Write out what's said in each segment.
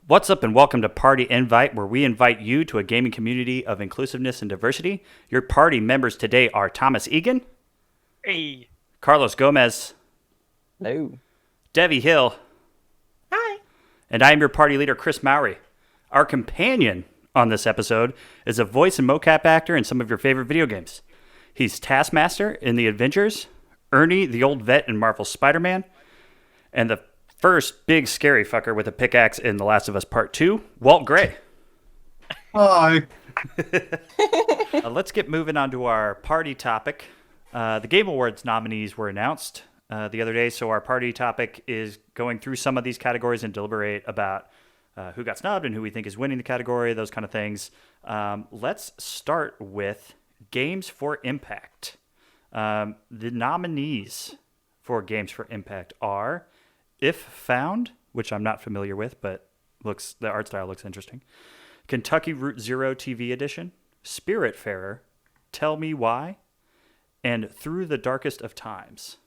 What's up and welcome to Party Invite, where we invite you to a gaming community of inclusiveness and diversity. Your party members today are Thomas Egan. Hey. Carlos Gomez. Hello. Debbie Hill. Hi. And I am your party leader, Chris Mowry. Our companion on this episode is a voice and mocap actor in some of your favorite video games. He's Taskmaster in The Avengers, Ernie, the old vet in Marvel's Spider-Man, and the first big scary fucker with a pickaxe in The Last of Us Part 2, Walt Gray. Hi. Let's get moving on to our party topic. The Game Awards nominees were announced the other day, so our party topic is going through some of these categories and deliberate about who got snubbed and who we think is winning the category, those kind of things. Let's start with Games for Impact. The nominees for Games for Impact are If Found, which I'm not familiar with, but the art style looks interesting. Kentucky Route Zero TV Edition, Spiritfarer, Tell Me Why, and Through the Darkest of Times.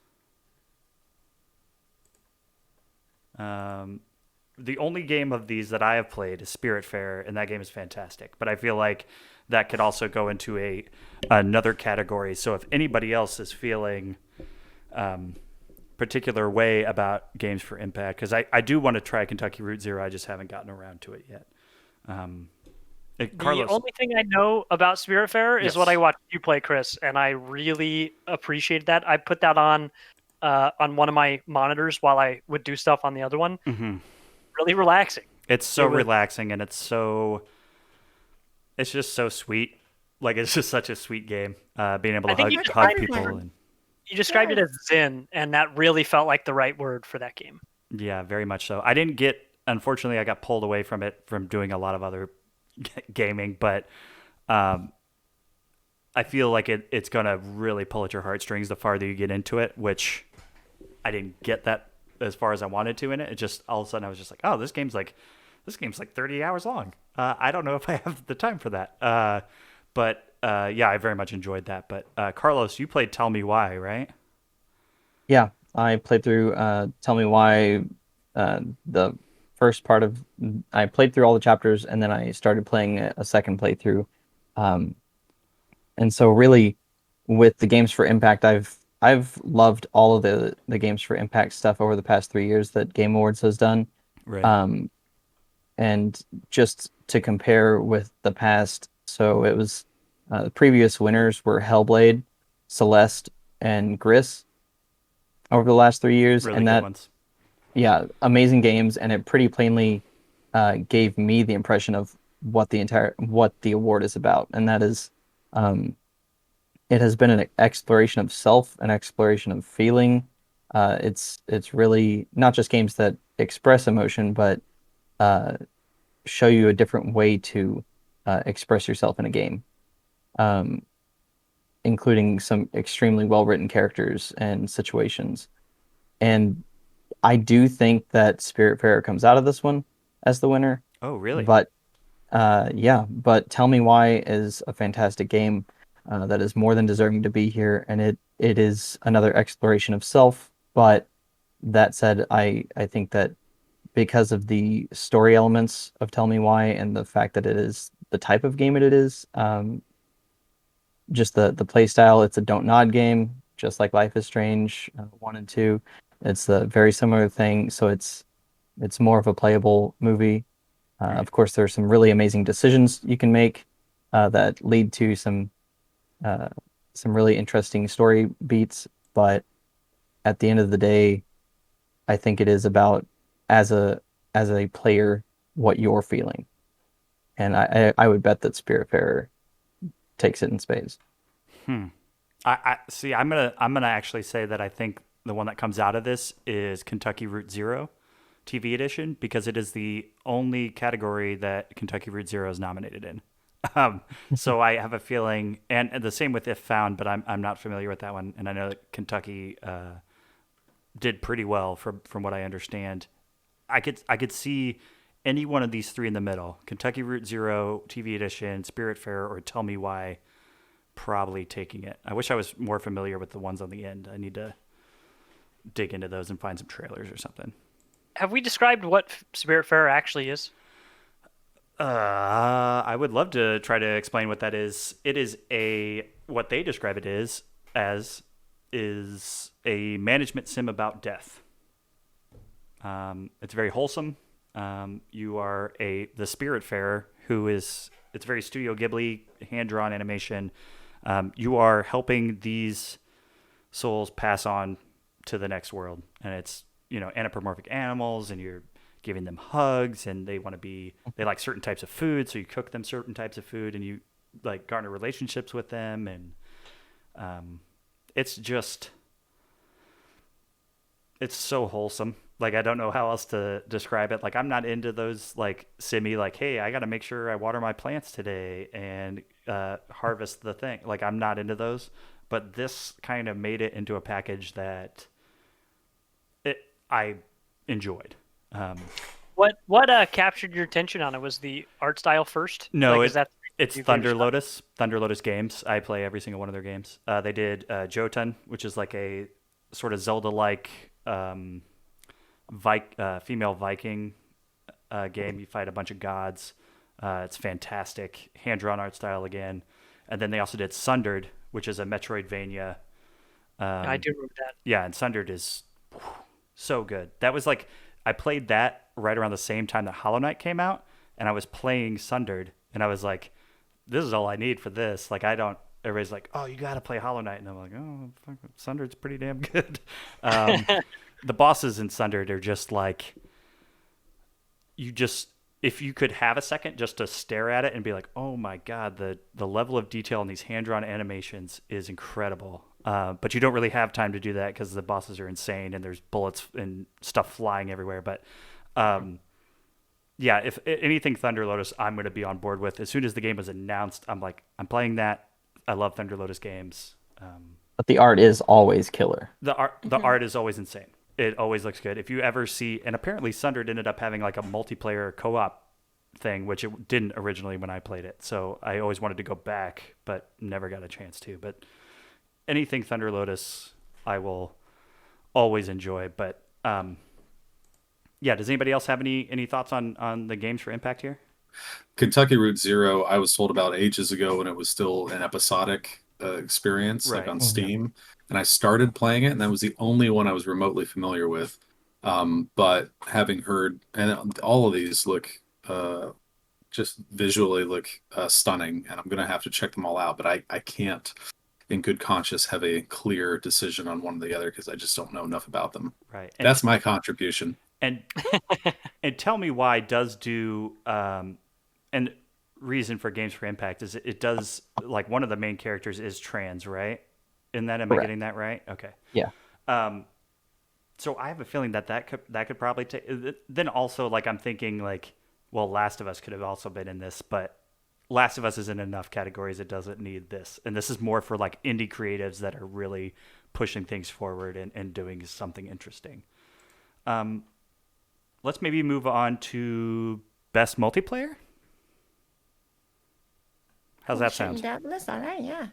The only game of these that I have played is Spiritfarer, and that game is fantastic. But I feel like that could also go into another category. So if anybody else is feeling particular way about Games for Impact, because I do want to try Kentucky Route Zero. I just haven't gotten around to it yet. Carlos. The only thing I know about Spiritfarer Yes. is what I watched you play, Chris, and I really appreciated that. I put that on one of my monitors while I would do stuff on the other one. Mm-hmm. Really relaxing. It's so relaxing, and it's just so sweet. Like, it's just such a sweet game. Being able to hug people. And You described it as zen, and that really felt like the right word for that game. yeah, very much so. Unfortunately, I got pulled away from it from doing a lot of other gaming, but I feel like it's going to really pull at your heartstrings the farther you get into it, which I didn't get that as far as I wanted to in it. It just, all of a sudden, I was just like, oh, this game's like 30 hours long. I don't know if I have the time for that. But I very much enjoyed that. But Carlos, you played Tell Me Why, right? Yeah, I played through Tell Me Why. The first part of I played through all the chapters, and then I started playing a second playthrough. And so really, with the Games for Impact, I've loved all of the Games for Impact stuff over the past 3 years that Game Awards has done. Right. And just to compare with the past, so it was the previous winners were Hellblade, Celeste, and Gris over the last 3 years, Really and good that ones. yeah, amazing games, and it pretty plainly gave me the impression of what the award is about, and that is, it has been an exploration of self, an exploration of feeling. It's really not just games that express emotion, but show you a different way to express yourself in a game, including some extremely well-written characters and situations. And I do think that Spiritfarer comes out of this one as the winner. Oh, really? But but Tell Me Why is a fantastic game that is more than deserving to be here, and it is another exploration of self. But that said, I think that because of the story elements of Tell Me Why and the fact that it is the type of game it is, just the play style, it's a don't nod game, just like Life is Strange 1 and 2. It's a very similar thing, so it's more of a playable movie. Of course, there are some really amazing decisions you can make that lead to some really interesting story beats. But at the end of the day, I think it is about as a player what you're feeling, and I would bet that Spiritfarer takes it in spades. I see. I'm gonna actually say that I think the one that comes out of this is Kentucky Route Zero TV Edition, because it is the only category that Kentucky Route Zero is nominated in. So I have a feeling, and the same with If Found, but I'm not familiar with that one, and I know that Kentucky did pretty well from what I understand. I could see any one of these three in the middle: Kentucky Route Zero TV Edition, Spiritfarer, or Tell Me Why, probably taking it. I wish I was more familiar with the ones on the end. I need to dig into those and find some trailers or something. have we described what Spiritfarer actually is? I would love to try to explain what that is. It is what they describe it as is a management sim about death. It's very wholesome. You are the Spiritfarer it's very Studio Ghibli, hand-drawn animation. You are helping these souls pass on to the next world. And it's, anthropomorphic animals, and you're giving them hugs, and they like certain types of food, so you cook them certain types of food, and you like garner relationships with them, and it's so wholesome. Like, I don't know how else to describe it. Like, I'm not into those like simmy, like, hey, I got to make sure I water my plants today and harvest the thing. Like, I'm not into those, but this kind of made it into a package that I enjoyed. What captured your attention on it? Was the art style first? No, Like, it's Thunder Lotus. Thunder Lotus Games. I play every single one of their games. They did Jotun, which is like a sort of Zelda-like female Viking game. You fight a bunch of gods. It's fantastic. Hand-drawn art style again. And then they also did Sundered, which is a Metroidvania. I do remember that. Yeah, and Sundered is so good. That was like, I played that right around the same time that Hollow Knight came out, and I was playing Sundered, and I was like, this is all I need for this. Like, everybody's like, oh, you got to play Hollow Knight. And I'm like, oh, fuck, Sundered's pretty damn good. The bosses in Sundered are just like, if you could have a second just to stare at it and be like, oh my God, the level of detail in these hand-drawn animations is incredible. But you don't really have time to do that because the bosses are insane and there's bullets and stuff flying everywhere. But yeah, if anything Thunder Lotus, I'm going to be on board with. As soon as the game was announced, I'm like, I'm playing that. I love Thunder Lotus games. But the art is always killer. The art is always insane. It always looks good. If you ever see, and apparently Sundered ended up having like a multiplayer co-op thing, which it didn't originally when I played it. So I always wanted to go back, but never got a chance to. But anything Thunder Lotus, I will always enjoy. But yeah, does anybody else have any thoughts on the games for Impact here? Kentucky Route Zero, I was told about ages ago when it was still an episodic experience, Right. like on Steam. And I started playing it, and that was the only one I was remotely familiar with. But having heard, and all of these look just visually look stunning, and I'm going to have to check them all out. But I can't, in good conscience, have a clear decision on one or the other because I just don't know enough about them. Right. That's my contribution. And tell me why does do and reason for Games for Impact is it does, like, one of the main characters is trans, right? In that, am I getting that right? Okay. Yeah. So I have a feeling that could probably take. Then also, like, I'm thinking like, well, Last of Us could have also been in this, but Last of Us isn't enough categories. It doesn't need this, and this is more for like indie creatives that are really pushing things forward and doing something interesting. Let's maybe move on to best multiplayer. How's that sound? That list, all right, yeah.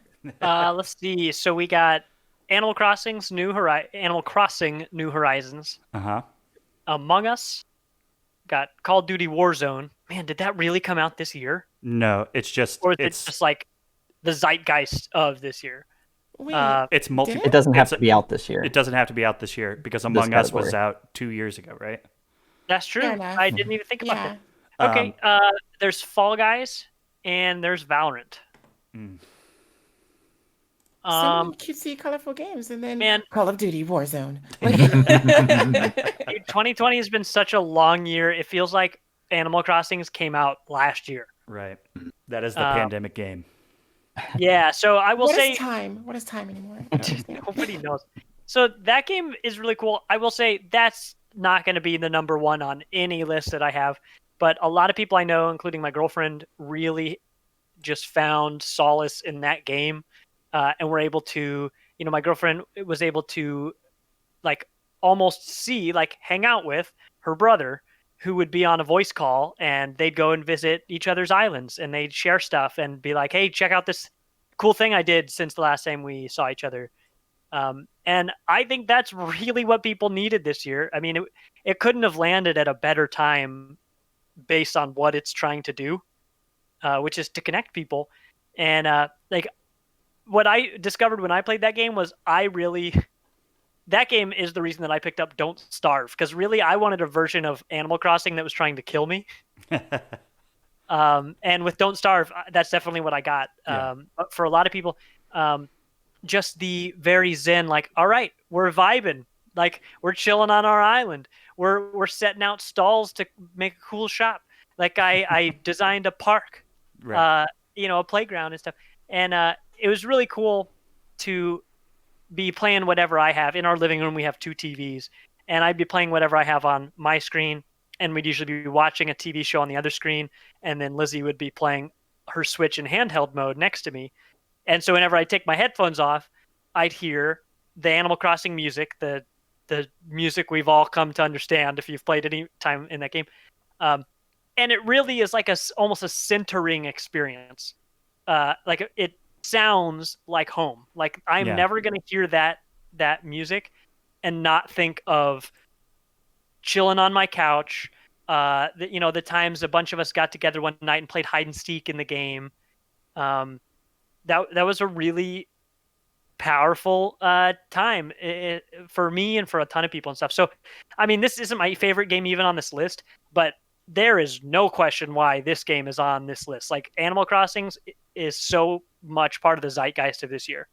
Let's see. So we got Animal Crossing New Horizons. Uh-huh. Among Us. Got Call of Duty Warzone. Man, did that really come out this year? No, it's just Or is it just like the zeitgeist of this year? Wait, it's multi. did It doesn't have It's- to be out this year. It doesn't have to be out this year because Among Us was category. out 2 years ago, right? That's true. Fair enough. I didn't even think about yeah. that. Okay, there's Fall Guys and there's Valorant. Some cutesy, colorful games, and then Man. Call of Duty Warzone. Dude, 2020 has been such a long year. It feels like Animal Crossings came out last year. Right. That is the pandemic game. Yeah, so I will What say is time? What is time anymore? I don't understand. nobody knows. So that game is really cool. I will say that's not going to be the number one on any list that I have, but a lot of people I know, including my girlfriend, really just found solace in that game, and were able to, my girlfriend was able to, like, almost hang out with her brother, who would be on a voice call, and they'd go and visit each other's islands, and they'd share stuff and be like, hey, check out this cool thing I did since the last time we saw each other. And I think that's really what people needed this year. I mean, it couldn't have landed at a better time based on what it's trying to do, which is to connect people. And like what I discovered when I played that game was that game is the reason that I picked up Don't Starve, because really I wanted a version of Animal Crossing that was trying to kill me. And with Don't Starve, that's definitely what I got. Yeah. But for a lot of people, just the very zen, like, all right, we're vibing, like we're chilling on our island, we're setting out stalls to make a cool shop. Like I designed a park, Right. a playground and stuff, and it was really cool to be playing whatever I have. In our living room, we have 2 TVs, and I'd be playing whatever I have on my screen, and we'd usually be watching a TV show on the other screen, and then Lizzie would be playing her Switch in handheld mode next to me. And so whenever I take my headphones off, I'd hear the Animal Crossing music, the music we've all come to understand if you've played any time in that game. And it really is like almost a centering experience. Like it sounds like home. Like I'm Yeah. never going to hear that music and not think of chilling on my couch. The times a bunch of us got together one night and played hide and seek in the game. That was a really powerful time for me and for a ton of people and stuff. So, I mean, this isn't my favorite game even on this list, but there is no question why this game is on this list. Like Animal Crossing is so much part of the zeitgeist of this year.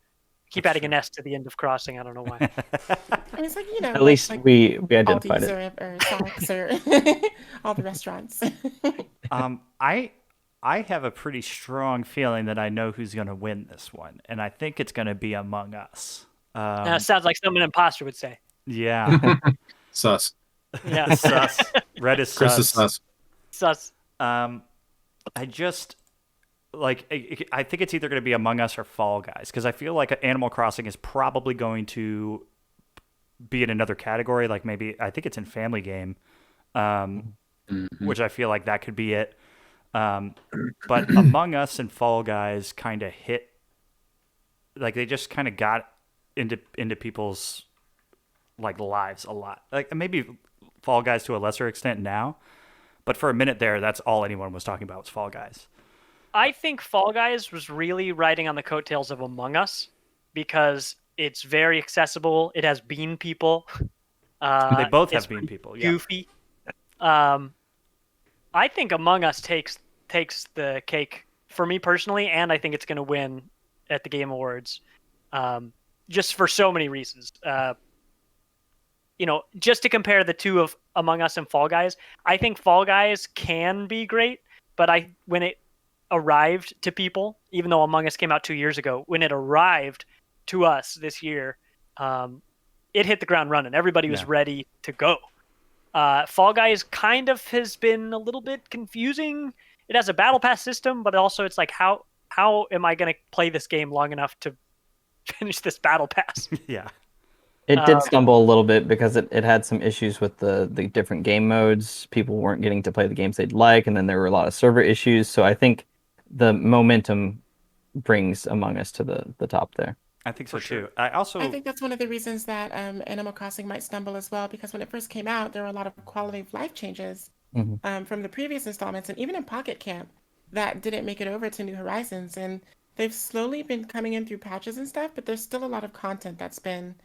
Keep adding an S to the end of crossing. I don't know why. I mean, it's like, At least like we identified Aldi's it. or Sonic's or all the restaurants. I have a pretty strong feeling that I know who's going to win this one, and I think it's going to be Among Us. Sounds like something an imposter would say. Yeah. Sus. Yeah. Sus. Red is Chris is sus. Sus. I just I think it's either going to be Among Us or Fall Guys, because I feel like Animal Crossing is probably going to be in another category. Like maybe I think it's in Family Game, which I feel like that could be it. But Among Us and Fall Guys kind of hit, like they just kind of got into people's like lives a lot. Like maybe Fall Guys to a lesser extent now, but for a minute there, that's all anyone was talking about was Fall Guys. I think Fall Guys was really riding on the coattails of Among Us because it's very accessible. It has bean people. They both have it's bean people. Yeah. goofy. I think Among Us takes the cake for me personally, and I think it's going to win at the Game Awards, just for so many reasons. Just to compare the two of Among Us and Fall Guys, I think Fall Guys can be great, but when it arrived to people, even though Among Us came out 2 years ago, when it arrived to us this year, it hit the ground running. Everybody was ready to go. Fall Guys kind of has been a little bit confusing. It has a battle pass system, but also it's like, how am I going to play this game long enough to finish this battle pass? Yeah. It did stumble a little bit because it had some issues with the different game modes. People weren't getting to play the games they'd like, and then there were a lot of server issues. So I think the momentum brings Among Us to the top there. I think so sure. too. I think that's one of the reasons that Animal Crossing might stumble as well, because when it first came out, there were a lot of quality of life changes from the previous installments, and even in Pocket Camp that didn't make it over to New Horizons. And they've slowly been coming in through patches and stuff, but there's still a lot of content that's been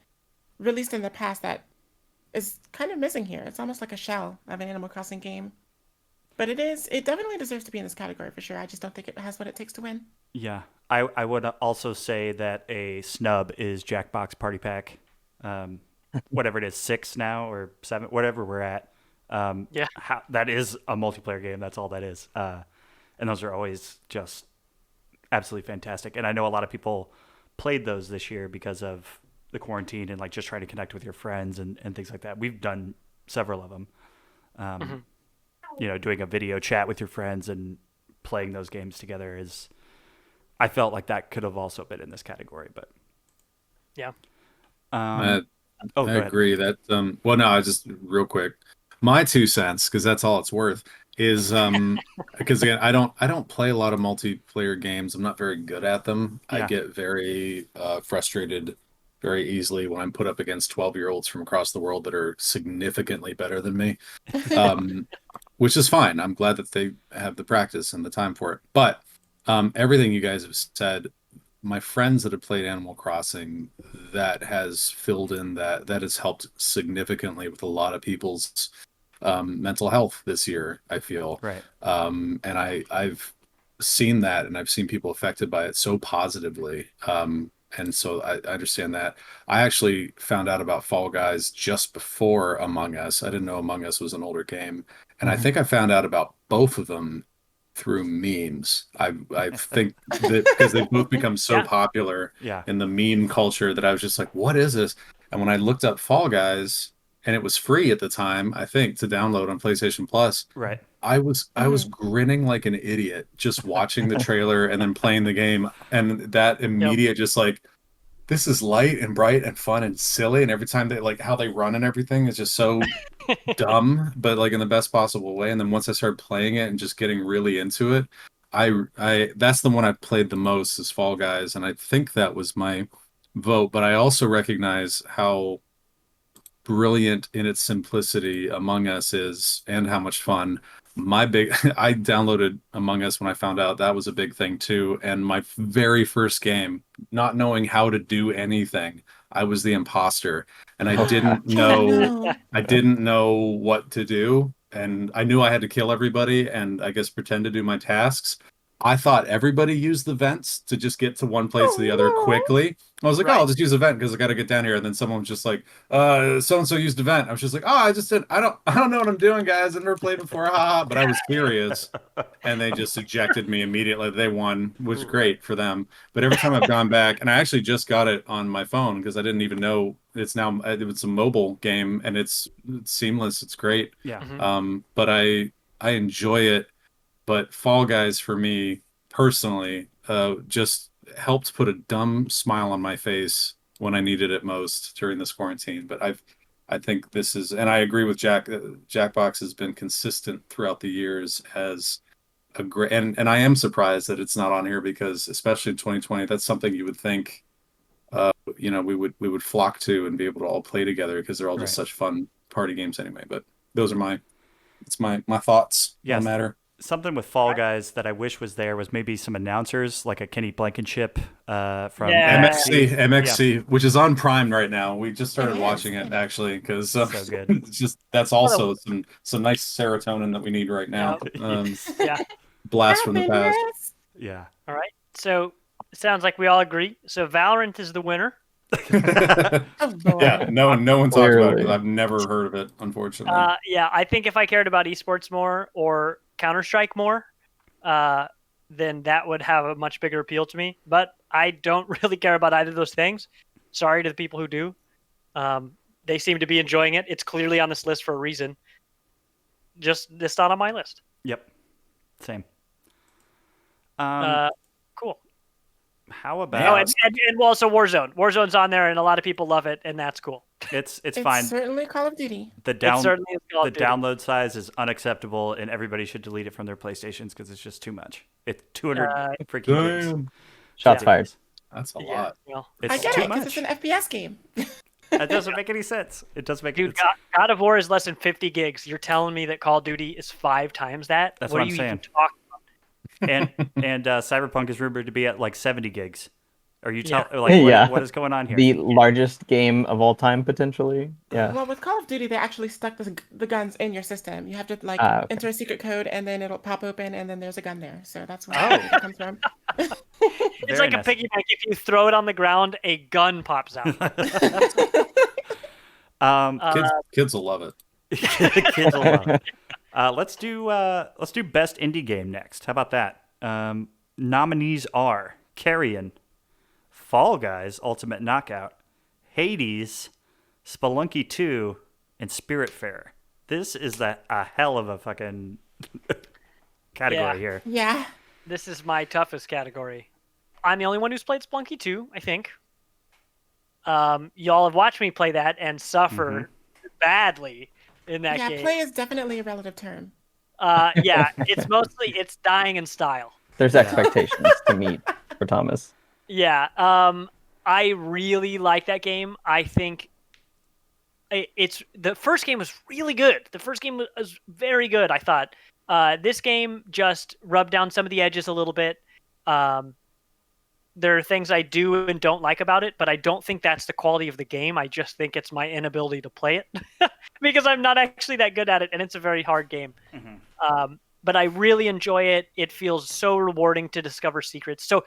released in the past that is kind of missing here. It's almost like a shell of an Animal Crossing game. But it definitely deserves to be in this category for sure. I just don't think it has what it takes to win. Yeah. I would also say that a snub is Jackbox Party Pack. Whatever it is, 6 now or 7, whatever we're at. That is a multiplayer game. That's all that is. And those are always just absolutely fantastic. And I know a lot of people played those this year because of the quarantine and like just trying to connect with your friends and things like that. We've done several of them. Doing a video chat with your friends and playing those games together I felt like that could have also been in this category, but yeah. I go ahead. agree that, well, no, I just real quick, my 2 cents, cause that's all it's worth, is, because again, I don't play a lot of multiplayer games. I'm not very good at them. Yeah. I get very frustrated very easily when I'm put up against 12-year-olds from across the world that are significantly better than me, which is fine. I'm glad that they have the practice and the time for it. But everything you guys have said, my friends that have played Animal Crossing, that has filled in that has helped significantly with a lot of people's mental health this year, I feel. Right. And I've seen that, and I've seen people affected by it so positively. And so I understand that. I actually found out about Fall Guys just before Among Us. I didn't know Among Us was an older game. And I think I found out about both of them through memes. I think that because they've both become so popular in the meme culture that I was just like, what is this? And when I looked up Fall Guys, and it was free at the time, I think, to download on PlayStation Plus. Right. I was grinning like an idiot just watching the trailer and then playing the game, and that immediate just like, this is light and bright and fun and silly, and every time they like how they run and everything is just so dumb, but like in the best possible way. And then once I started playing it and just getting really into it, I that's the one I played the most is Fall Guys, and I think that was my vote. But I also recognize how brilliant in its simplicity Among Us is, and how much fun. I downloaded Among Us when I found out that was a big thing too, and my very first game, not knowing how to do anything, I was the imposter, and I didn't know what to do, and I knew I had to kill everybody and I guess pretend to do my tasks. I thought everybody used the vents to just get to one place to the other quickly. I was like, oh, I'll just use a vent because I got to get down here. And then someone was just like, so-and-so used a vent. I was just like, oh, I don't know what I'm doing, guys. I've never played before. Ha. But I was curious. And they just ejected me immediately. They won, which was great for them. But every time I've gone back, and I actually just got it on my phone because I didn't even know it's a mobile game, and it's seamless. It's great. Yeah. But I enjoy it. But Fall Guys, for me personally, just helped put a dumb smile on my face when I needed it most during this quarantine. But I think this is, and I agree with Jack. Jackbox has been consistent throughout the years as a great, and I am surprised that it's not on here because, especially in 2020, that's something you would think, we would flock to and be able to all play together because they're all just such fun party games anyway. But those are my thoughts on the matter. Something with Fall Guys that I wish was there was maybe some announcers, like a Kenny Blankenship from MXC, which is on Prime right now. We just started watching it actually because so good. It's just that's also some nice serotonin that we need right now. Blast from the past. Yeah. All right. So it sounds like we all agree. So Valorant is the winner. Yeah, no one talks about it because I've never heard of it, unfortunately. I think if I cared about esports more or Counter-Strike more, then that would have a much bigger appeal to me. But I don't really care about either of those things. Sorry to the people who do. They seem to be enjoying it. It's clearly on this list for a reason. It's not on my list. Yep. Same. Cool. How about... and also Warzone. Warzone's on there, and a lot of people love it, and that's cool. It's fine. It's certainly Call of Duty. The download size is unacceptable, and everybody should delete it from their PlayStations because it's just too much. It's 200 freaking gigs. Shots fired. That's a lot. Well, I get it because it's an FPS game. That doesn't make any sense. It doesn't make any sense. God of War is less than 50 gigs. You're telling me that Call of Duty is 5 times that? That's what I'm saying. Even talking about? And Cyberpunk is rumored to be at like 70 gigs. Are you what is going on here? The largest game of all time, potentially. Yeah. Well, with Call of Duty, they actually stuck the guns in your system. You have to enter a secret code, and then it'll pop open, and then there's a gun there. So that's where it comes from. It's like a piggyback. If you throw it on the ground, a gun pops out. Kids will love it. Kids will love it. Let's do best indie game next. How about that? Nominees are Carrion, Fall Guys Ultimate Knockout, Hades, Spelunky 2, and Spiritfarer. This is a hell of a fucking category here. Yeah. This is my toughest category. I'm the only one who's played Spelunky 2, I think. Y'all have watched me play that and suffer badly in that game. Yeah, play is definitely a relative term. It's dying in style. There's expectations to meet for Thomas. Yeah. I really like that game. I think it's the first game was really good. The first game was very good, I thought. This game just rubbed down some of the edges a little bit. There are things I do and don't like about it, but I don't think that's the quality of the game. I just think it's my inability to play it because I'm not actually that good at it, and it's a very hard game. But I really enjoy it. It feels so rewarding to discover secrets. So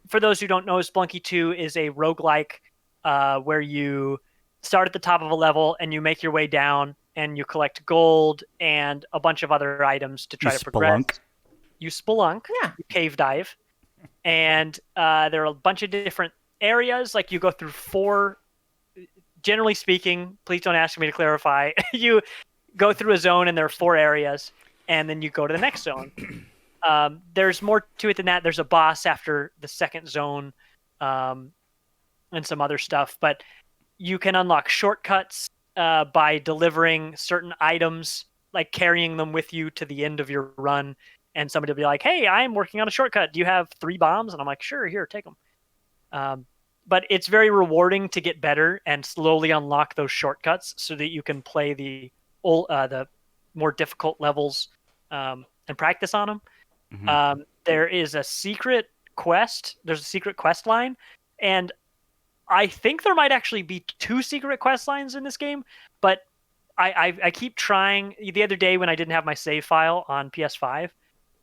for those who don't know, Spelunky 2 is a roguelike where you start at the top of a level and you make your way down and you collect gold and a bunch of other items to try to progress. You spelunk. Yeah. You cave dive. And there are a bunch of different areas. Like you go through 4, generally speaking, please don't ask me to clarify. You go through a zone and there are 4 areas, and then you go to the next zone. There's more to it than that. There's a boss after the second zone and some other stuff. But you can unlock shortcuts by delivering certain items, like carrying them with you to the end of your run. And somebody will be like, hey, I'm working on a shortcut. Do you have 3 bombs? And I'm like, sure, here, take them. But it's very rewarding to get better and slowly unlock those shortcuts so that you can play the more difficult levels and practice on them. There is a secret quest. There's a secret quest line. And I think there might actually be 2 secret quest lines in this game. But I keep trying. The other day when I didn't have my save file on PS5,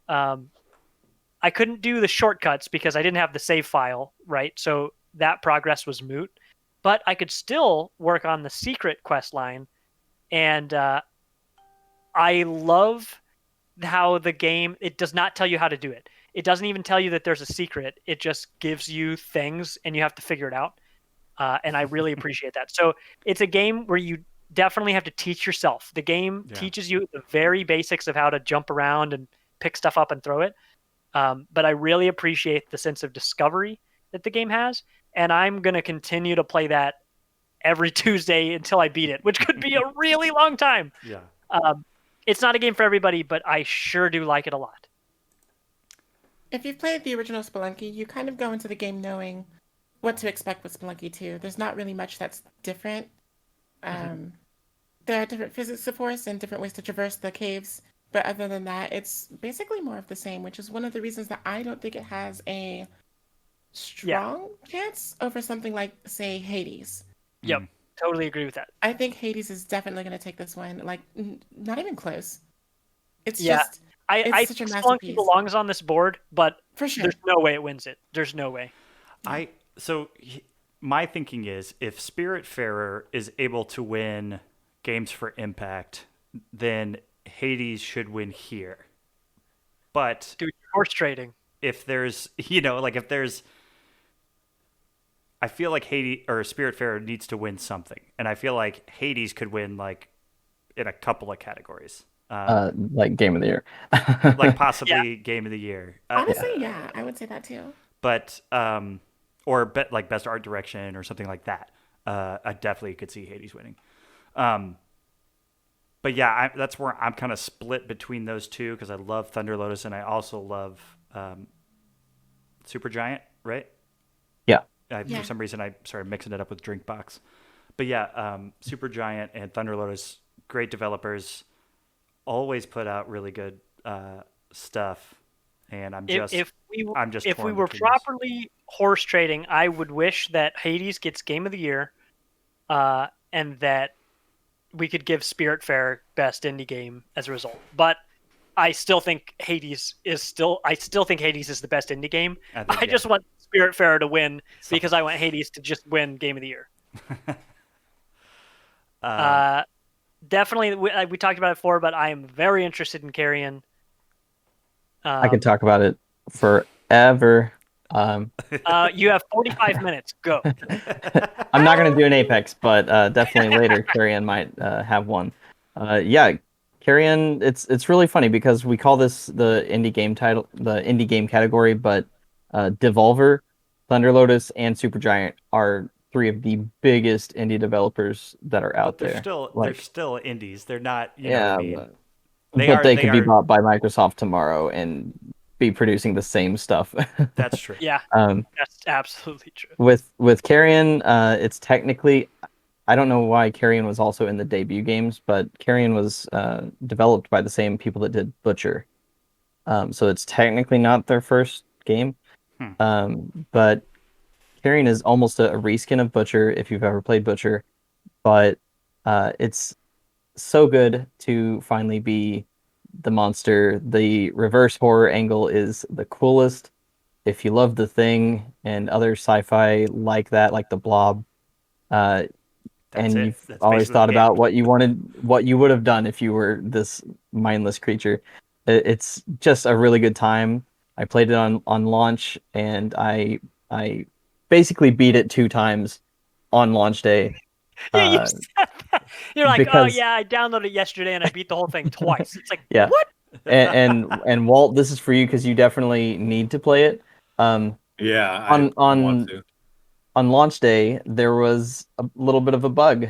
I couldn't do the shortcuts because I didn't have the save file, right? So that progress was moot. But I could still work on the secret quest line. And I love how the game, it does not tell you how to do it. It doesn't even tell you that there's a secret. It just gives you things and you have to figure it out. And I really appreciate that. So it's a game where you definitely have to teach yourself. The game teaches you the very basics of how to jump around and pick stuff up and throw it. But I really appreciate the sense of discovery that the game has. And I'm going to continue to play that every Tuesday until I beat it, which could be a really long time. Yeah. It's not a game for everybody, but I sure do like it a lot. If you've played the original Spelunky, you kind of go into the game knowing what to expect with Spelunky 2. There's not really much that's different. There are different physics, of course, and different ways to traverse the caves. But other than that, it's basically more of the same, which is one of the reasons that I don't think it has a strong chance over something like, say, Hades. Yep, totally agree with that. I think Hades is definitely going to take this one. Like, not even close. It's just, I such a think masterpiece. Spelunky belongs on this board, but For sure. there's no way it wins it. There's no way. My thinking is if Spiritfarer is able to win Games for Impact, then Hades should win here. But Dude, horse trading. if there's, I feel like Hades or Spiritfarer needs to win something, and I feel like Hades could win like in a couple of categories, like Game of the Year. like possibly Game of the Year. Honestly, yeah, I would say that too. But or like best art direction or something like that. I definitely could see Hades winning. But yeah, that's where I'm kind of split between those two because I love Thunder Lotus and I also love Supergiant, right? Yeah. For some reason, I started mixing it up with Drinkbox. But yeah, Supergiant and Thunder Lotus, great developers, always put out really good stuff. And if we torn were between properly horse trading, I would wish that Hades gets Game of the Year, and that we could give Spiritfarer best indie game as a result. But I still think Hades is the best indie game. I just want Spiritfarer to win because I want Hades to just win Game of the Year. Definitely, we talked about it before, but I am very interested in Carrion. I could talk about it forever. You have 45 minutes. Go. I'm not going to do an Apex, but definitely later Carrion might have one. Carrion. It's really funny because we call this the indie game title, the indie game category, but Devolver, Thunder Lotus, and Supergiant are 3 of the biggest indie developers that are out there. They're still indies. They're not. You know what I mean? But they could be bought by Microsoft tomorrow and be producing the same stuff. That's true. Yeah, um, that's absolutely true. with Carrion, it's technically, I don't know why Carrion was also in the debut games, but Carrion was developed by the same people that did Butcher. So it's technically not their first game. But Carrion is almost a reskin of Butcher if you've ever played Butcher. But it's so good to finally be the monster. The reverse horror angle is the coolest. If you love The Thing and other sci-fi like that, like The Blob, and you've always thought about what you would have done if you were this mindless creature, it's just a really good time. I played it on launch, and I basically beat it 2 times on launch day. Yeah, you said that. You're like, oh because- yeah, I downloaded it yesterday and I beat the whole thing twice. It's like, Yeah. what? And Walt, this is for you because you definitely need to play it. Yeah, On I want to. on launch day, there was a little bit of a bug.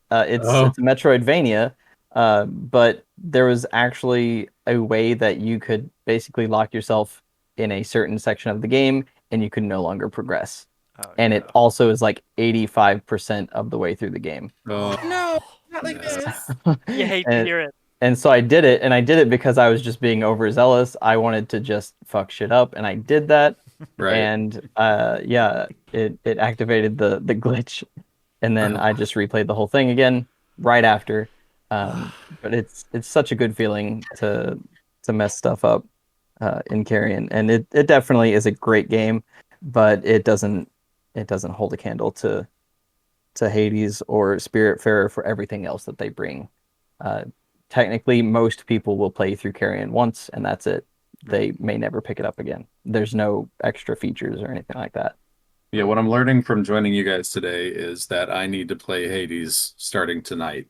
It's a Metroidvania, but there was actually a way that you could basically lock yourself in a certain section of the game, and you could no longer progress. And it also is like 85% of the way through the game. No, not like this. You hate to hear it. And so I did it, and I did it because I was just being overzealous. I wanted to just fuck shit up, and I did that. Right. And it activated the glitch, and then I just replayed the whole thing again right after. But it's such a good feeling to mess stuff up in Carrion, and it definitely is a great game, but it doesn't hold a candle to Hades or Spiritfarer for everything else that they bring. Technically, most people will play through Carrion once, and that's it. They may never pick it up again. There's no extra features or anything like that. Yeah, what I'm learning from joining you guys today is that I need to play Hades starting tonight.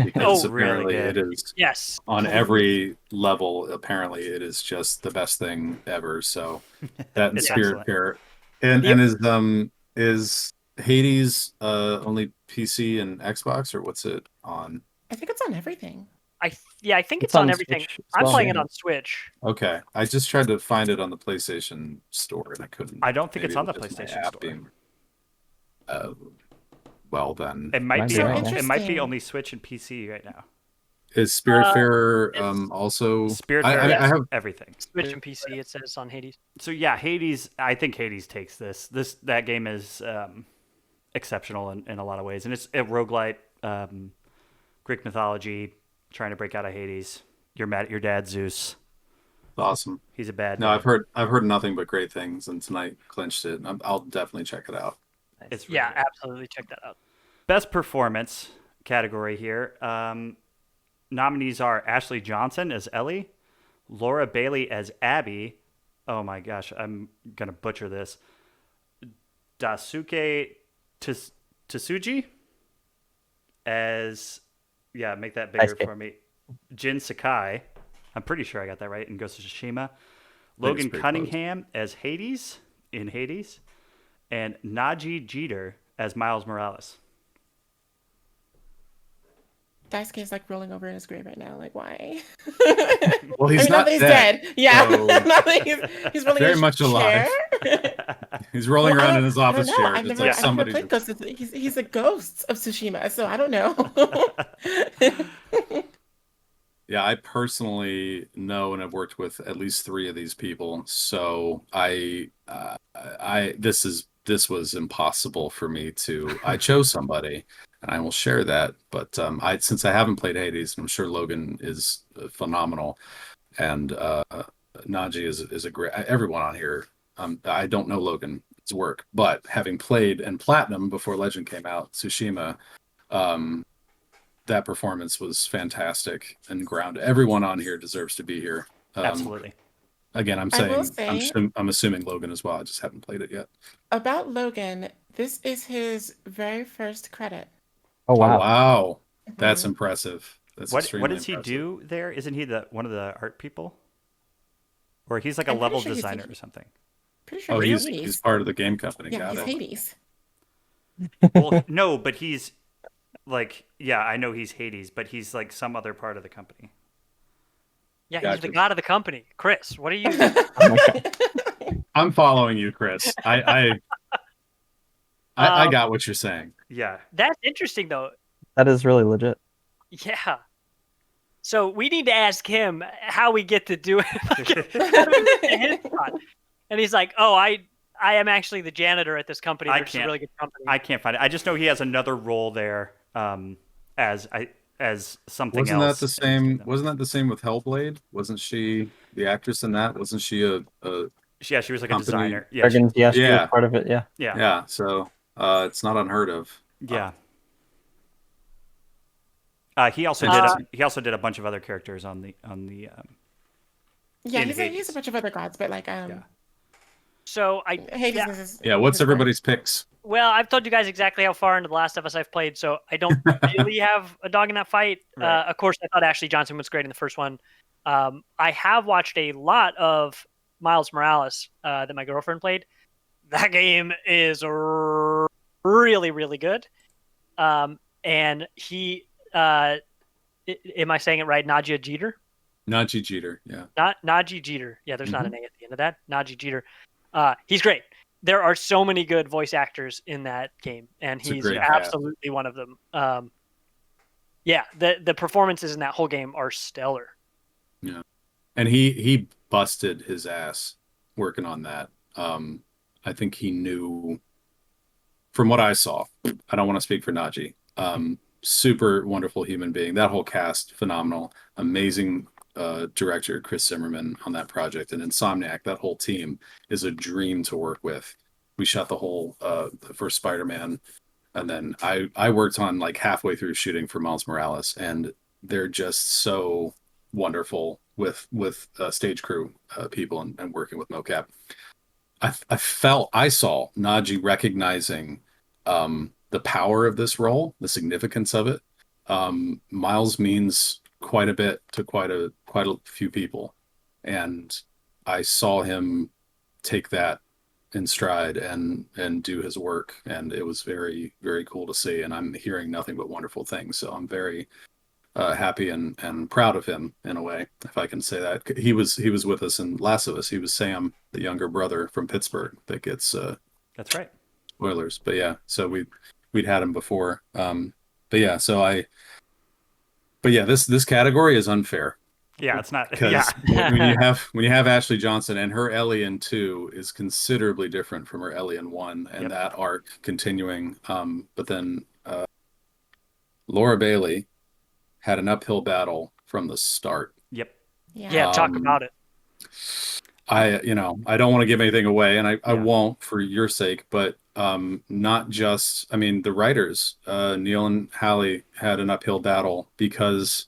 Because apparently it is on every level. Apparently it is just the best thing ever. So that and Spiritfarer. And is Hades only PC and Xbox, or what's it on? I think it's on everything. I think it's on everything. I'm playing it on Switch. Okay, I just tried to find it on the PlayStation Store and I couldn't. I don't think it's on the PlayStation Store. Well then, it might be. It might be only Switch and PC right now. Is Spiritfarer also? Spiritfarer I have everything. Switch and PC. It says on Hades. So yeah, Hades. I think Hades takes this. That game is exceptional in a lot of ways, and it's a roguelite, Greek mythology, trying to break out of Hades. You're mad at your dad, Zeus. Awesome. He's a bad. No, I've heard nothing but great things, and tonight clinched it. I'll definitely check it out. It's really good. Absolutely check that out. Best performance category here. Nominees are Ashley Johnson as Ellie, Laura Bailey as Abby. Oh my gosh, I'm gonna butcher this. Daisuke Tsuji as make that bigger for me. Jin Sakai. I'm pretty sure I got that right. And Ghost of Tsushima. Logan Cunningham as Hades in Hades. And Najee Jeter as Miles Morales. Daisuke is like rolling over in his grave right now. Like, why? Well, he's not dead. Yeah, he's rolling very in his much alive. He's rolling around in his office chair. I've never played Ghost of Tsushima. He's a ghost of Tsushima, so I don't know. Yeah, I personally know and have worked with at least 3 of these people, so this was impossible for me to. I chose somebody, and I will share that. But since I haven't played Hades, and I'm sure Logan is phenomenal, and Najee is a great. Everyone on here, I don't know Logan's work, but having played and platinum before Legend came out, Tsushima, that performance was fantastic and grounded. Everyone on here deserves to be here. Absolutely. Again, I'm assuming Logan as well. I just haven't played it yet. About Logan, this is his very first credit. Oh wow! Oh, wow, that's impressive. What does he do there? Isn't he one of the art people? Or he's like a level designer or something? Pretty sure he's part of the game company. Yeah, Got he's it. Hades. Well, no, but he's like, I know he's Hades, but he's like some other part of the company. Yeah, he's Gotcha. the god of the company. Chris, what are you? I'm following you, Chris. I got what you're saying. Yeah. That's interesting, though. That is really legit. Yeah. So we need to ask him how we get to do it. How do we get to his spot? And he's like, "Oh, I am actually the janitor at this company. They're just a really good company." I can't find it. I just know he has another role there as something Wasn't else. that the same? Wasn't that the same with Hellblade? Wasn't she the actress in that? Wasn't she a Yeah, she was like company? a designer. Yeah, Dragons, yeah, she Yeah. was part of it. Yeah. yeah. So it's not unheard of. Yeah. He also did a bunch of other characters on the Yeah, in he's Hades. a bunch of other gods, but like So Hades yeah. is Yeah, what's everybody's picks? Well, I've told you guys exactly how far into The Last of Us I've played, so I don't really have a dog in that fight. Right. Of course, I thought Ashley Johnson was great in the first one. I have watched a lot of Miles Morales that my girlfriend played. That game is really, really good. And he, am I saying it right? Najee Jeter? Najee Jeter, yeah. Not Najee Jeter. Yeah, there's not an A at the end of that. Najee Jeter. He's great. There are so many good voice actors in that game, and he's absolutely one of them. Yeah, the performances in that whole game are stellar. Yeah, and he busted his ass working on that. I think he knew, from what I saw. I don't want to speak for Najee. Super wonderful human being. That whole cast, phenomenal, amazing. Director Chris Zimmerman on that project, and Insomniac, that whole team is a dream to work with. We shot the whole the first Spider-Man, and then I worked on like halfway through shooting for Miles Morales, and they're just so wonderful with stage crew people and working with mocap. I saw Najee recognizing the power of this role, the significance of it. Miles means quite a bit to quite a few people, and I saw him take that in stride and do his work, and it was very, very cool to see. And I'm hearing nothing but wonderful things, so I'm very happy and proud of him in a way, if I can say that. He was with us in Last of Us. He was Sam, the younger brother from Pittsburgh that gets That's right. spoilers, but yeah, so we'd had him before. But yeah, But yeah, this category is unfair. Yeah, it's not. Because Yeah. when you have Ashley Johnson, and her Ellie in 2 is considerably different from her Ellie in 1, and that arc continuing. But then Laura Bailey had an uphill battle from the start. Yep. Yeah, talk about it. I don't want to give anything away, and I won't for your sake, but not just, the writers, Neil and Hallie had an uphill battle, because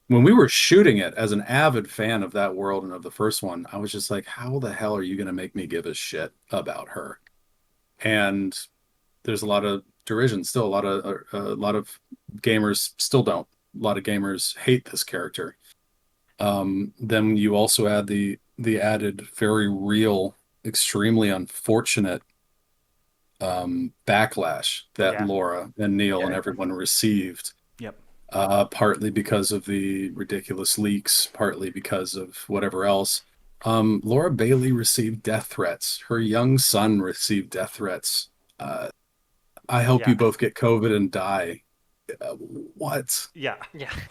when we were shooting it, as an avid fan of that world and of the first one, I was just like, how the hell are you going to make me give a shit about her? And there's a lot of derision still. A lot of gamers still don't. A lot of gamers hate this character. Then you also add the added, very real, extremely unfortunate backlash that Laura and Neil and everyone received. Yep. Partly because of the ridiculous leaks, partly because of whatever else. Laura Bailey received death threats. Her young son received death threats. I hope you both get COVID and die. What? Yeah.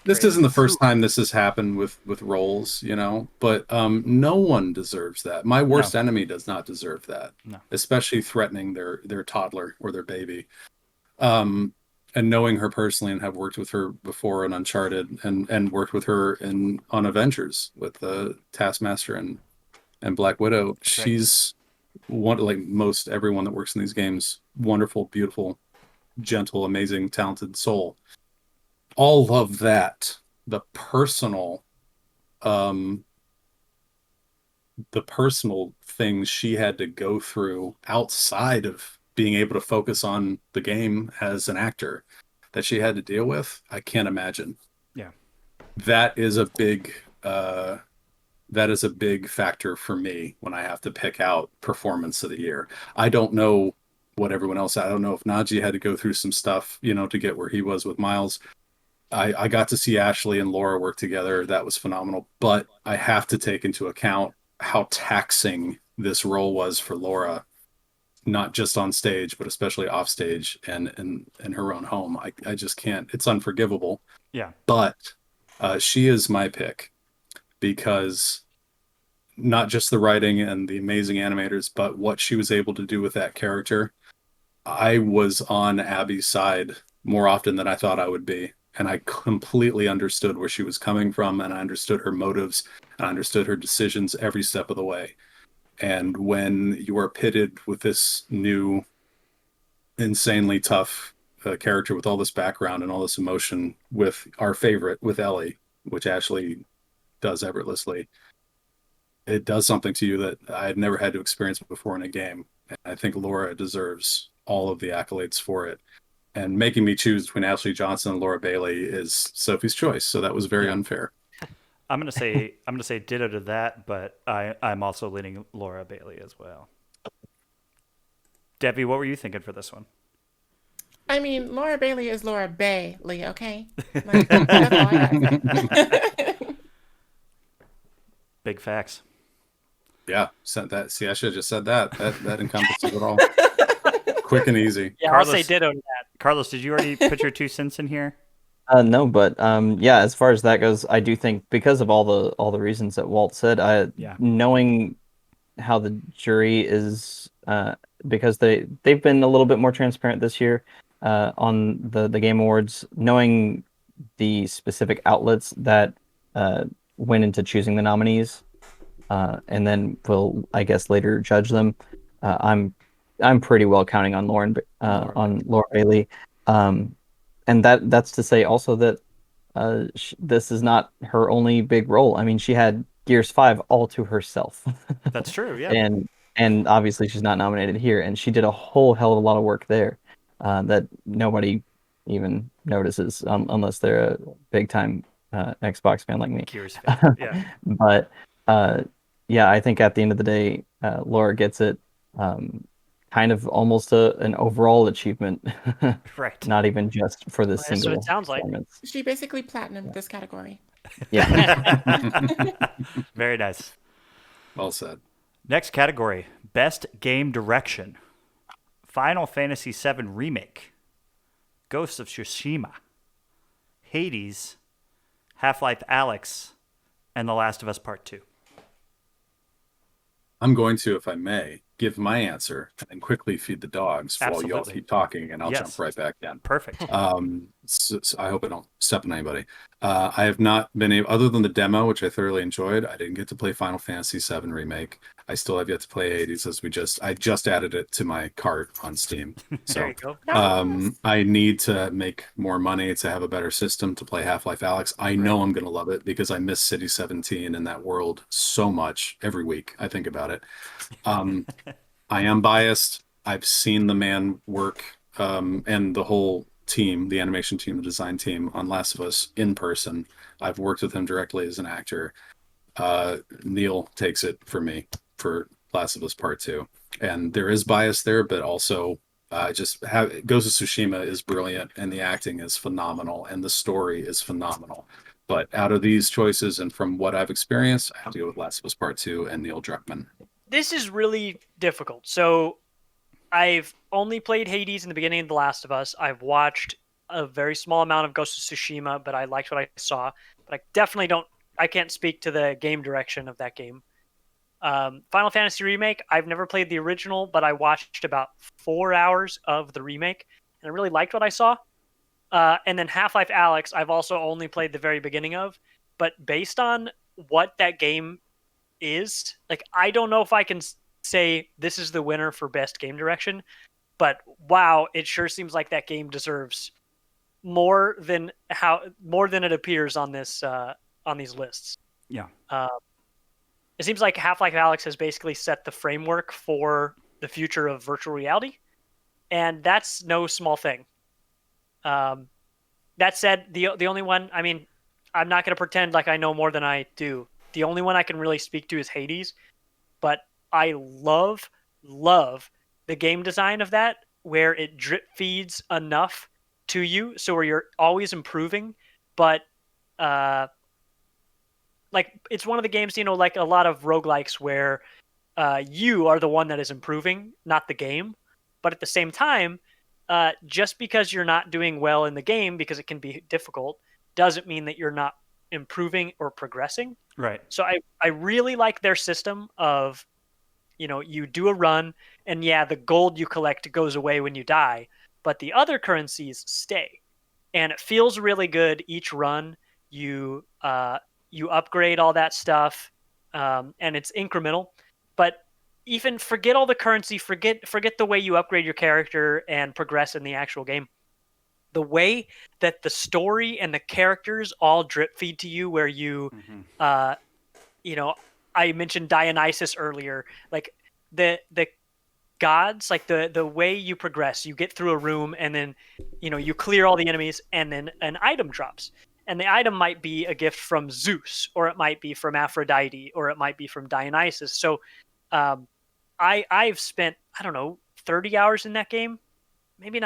This isn't the first time this has happened with roles, but no one deserves that. My worst enemy does not deserve that. No. Especially threatening their toddler or their baby. And knowing her personally, and have worked with her before in Uncharted, and worked with her on Avengers with the Taskmaster and Black Widow. That's right. She's one, like most everyone that works in these games, wonderful, beautiful, gentle, amazing, talented soul. All of that, the personal things she had to go through outside of being able to focus on the game as an actor, that she had to deal with, I can't imagine. Yeah. That is a big factor for me when I have to pick out performance of the year. I don't know what everyone else, I don't know if Najee had to go through some stuff, to get where he was with Miles. I got to see Ashley and Laura work together. That was phenomenal. But I have to take into account how taxing this role was for Laura, not just on stage, but especially off stage and in her own home. I just can't. It's unforgivable. Yeah. But she is my pick because not just the writing and the amazing animators, but what she was able to do with that character. I was on Abby's side more often than I thought I would be. And I completely understood where she was coming from, and I understood her motives, and I understood her decisions every step of the way. And when you are pitted with this new, insanely tough character with all this background and all this emotion with our favorite, with Ellie, which Ashley does effortlessly, it does something to you that I had never had to experience before in a game. And I think Laura deserves all of the accolades for it. And making me choose between Ashley Johnson and Laura Bailey is Sophie's choice. So that was very unfair. I'm gonna say ditto to that, but I'm also leaning Laura Bailey as well. Debbie, what were you thinking for this one? I mean, Laura Bailey is Laura Bailey, okay? Like, that's all I got. Big facts. Yeah, sent that. See, I should have just said that. That encompasses it all. Quick and easy. Yeah, Carlos, I'll say ditto to that. Carlos, did you already put your 2 cents in here? No, but yeah, as far as that goes, I do think because of all the reasons that Walt said, knowing how the jury is, because they've been a little bit more transparent this year on the Game Awards, knowing the specific outlets that went into choosing the nominees, and then will, I guess, later judge them. I'm pretty well counting on Laura Bailey. And that's to say also that this is not her only big role. I mean, she had Gears 5 all to herself. That's true, yeah. And obviously she's not nominated here, and she did a whole hell of a lot of work there that nobody even notices unless they're a big time Xbox fan like me. Gears fan, yeah. But yeah, I think at the end of the day, Laura gets it. Kind of almost an overall achievement, right? Not even just for this That's single what it sounds like. performance. She basically platinumed this category. Yeah. Very nice. Well said. Next category, Best Game Direction. Final Fantasy VII Remake, Ghost of Tsushima, Hades, Half-Life Alyx, and The Last of Us Part 2. I'm going to, if I may, give my answer and quickly feed the dogs while y'all Absolutely. keep talking, and I'll Yes. jump right back in. Perfect. So I hope I don't step on anybody. I have not been able, other than the demo, which I thoroughly enjoyed, I didn't get to play Final Fantasy VII Remake. I still have yet to play Hades, as I just added it to my cart on Steam. There So you go. I need to make more money to have a better system to play Half-Life Alyx. I know I'm going to love it because I miss City 17 and that world so much every week. I think about it. I am biased. I've seen the man work and the whole team, the animation team, the design team on Last of Us in person. I've worked with him directly as an actor. Neil takes it for me for Last of Us Part 2. And there is bias there, but also Ghost of Tsushima is brilliant and the acting is phenomenal and the story is phenomenal. But out of these choices and from what I've experienced, I have to go with Last of Us Part 2 and Neil Druckmann. This is really difficult. So I've only played Hades in the beginning of The Last of Us. I've watched a very small amount of Ghost of Tsushima, but I liked what I saw. But I definitely I can't speak to the game direction of that game. Final Fantasy Remake, I've never played the original, but I watched about 4 hours of the remake, and I really liked what I saw. And then Half-Life Alyx, I've also only played the very beginning of. But based on what that game is, like, I don't know if I can say this is the winner for best game direction, but wow, it sure seems like that game deserves more than it appears on this on these lists. Yeah. It seems like Half-Life Alyx has basically set the framework for the future of virtual reality, and that's no small thing. That said, the only one, I mean, I'm not going to pretend like I know more than I do. The only one I can really speak to is Hades, but I love the game design of that, where it drip feeds enough to you, so where you're always improving, but like it's one of the games, like a lot of roguelikes where you are the one that is improving, not the game. But at the same time, just because you're not doing well in the game, because it can be difficult, doesn't mean that you're not improving or progressing. Right. So I really like their system of, you do a run, and yeah, the gold you collect goes away when you die, but the other currencies stay. And it feels really good each run. You upgrade all that stuff, and it's incremental. But even forget all the currency, forget the way you upgrade your character and progress in the actual game. The way that the story and the characters all drip feed to you, where you, I mentioned Dionysus earlier, like the gods, like the way you progress, you get through a room and then, you clear all the enemies and then an item drops. And the item might be a gift from Zeus, or it might be from Aphrodite, or it might be from Dionysus. So I've spent, I don't know, 30 hours in that game, maybe